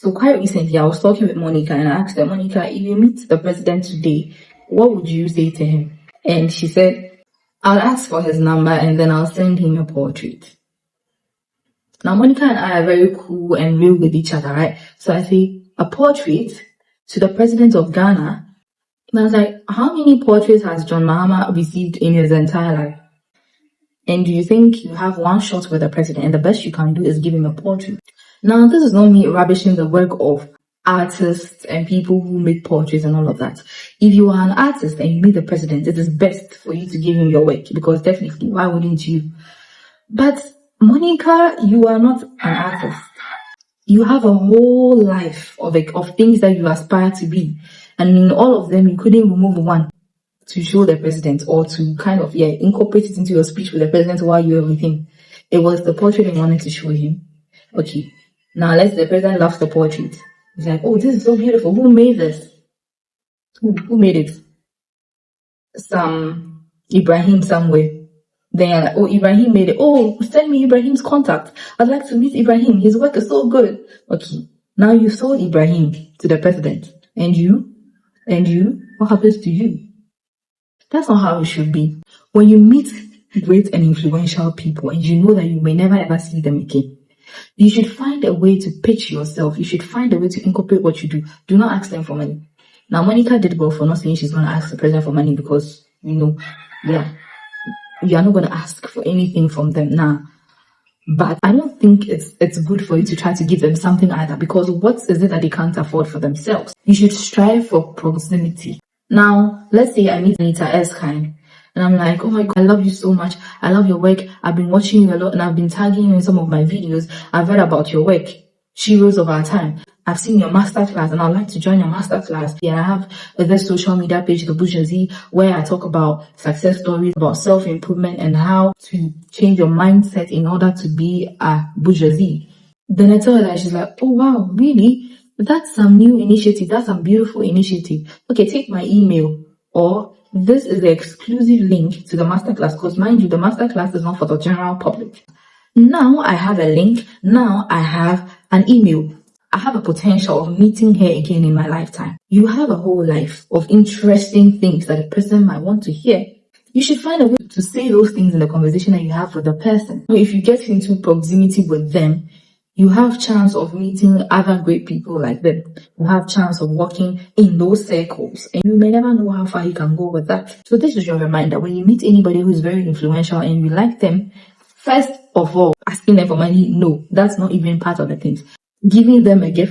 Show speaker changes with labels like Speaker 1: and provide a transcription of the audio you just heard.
Speaker 1: So quite recently, I was talking with Monica and I asked her, Monica, if you meet the president today, what would you say to him? And she said, I'll ask for his number and then I'll send him a portrait. Now, Monica and I are very cool and real with each other, right? So I say, a portrait to the president of Ghana. And I was like, how many portraits has John Mahama received in his entire life? And do you think you have one shot with the president and the best you can do is give him a portrait? Now, this is not me rubbishing the work of artists and people who make portraits and all of that. If you are an artist and you meet the president, it is best for you to give him your work because definitely, why wouldn't you? But Monica, you are not an artist. You have a whole life of things that you aspire to be. And in all of them, you couldn't remove one to show the president or to kind of, incorporate it into your speech with the president while you were with him. It was the portrait you wanted to show him. Okay. Now, let's say the president loves the portrait. He's like, oh, this is so beautiful. Who made this? Who made it? Some Ibrahim somewhere. Then, like, oh, Ibrahim made it. Oh, send me Ibrahim's contact. I'd like to meet Ibrahim. His work is so good. Okay. Now you sold Ibrahim to the president. And you, what happens to you? That's not how it should be. When you meet great and influential people and you know that you may never ever see them again, you should find a way to pitch yourself. You should find a way to incorporate what you do. Do not ask them for money. Now, Monica did well for not saying she's going to ask the president for money because, you are not going to ask for anything from them now. But I don't think it's good for you to try to give them something either because what is it that they can't afford for themselves? You should strive for proximity. Now, let's say I meet Anita Erskine and I'm like, oh my God, I love you so much. I love your work. I've been watching you a lot and I've been tagging you in some of my videos. I've read about your work. Sheroes of our time. I've seen your masterclass and I'd like to join your masterclass. Yeah, I have this social media page, The Bourgeoisie, where I talk about success stories, about self-improvement and how to change your mindset in order to be a bourgeoisie. Then I tell her that she's like, oh wow, really? That's some new initiative. That's some beautiful initiative. Okay, take my email or this is the exclusive link to the masterclass because mind you, the masterclass is not for the general public. Now I have a link. Now I have an email. I have a potential of meeting her again in my lifetime. You have a whole life of interesting things that a person might want to hear. You should find a way to say those things in the conversation that you have with the person. If you get into proximity with them, you have chance of meeting other great people like them. You have chance of walking in those circles. And you may never know how far you can go with that. So this is your reminder. When you meet anybody who is very influential and you like them, first of all, asking them for money, no, that's not even part of the things. Giving them a gift,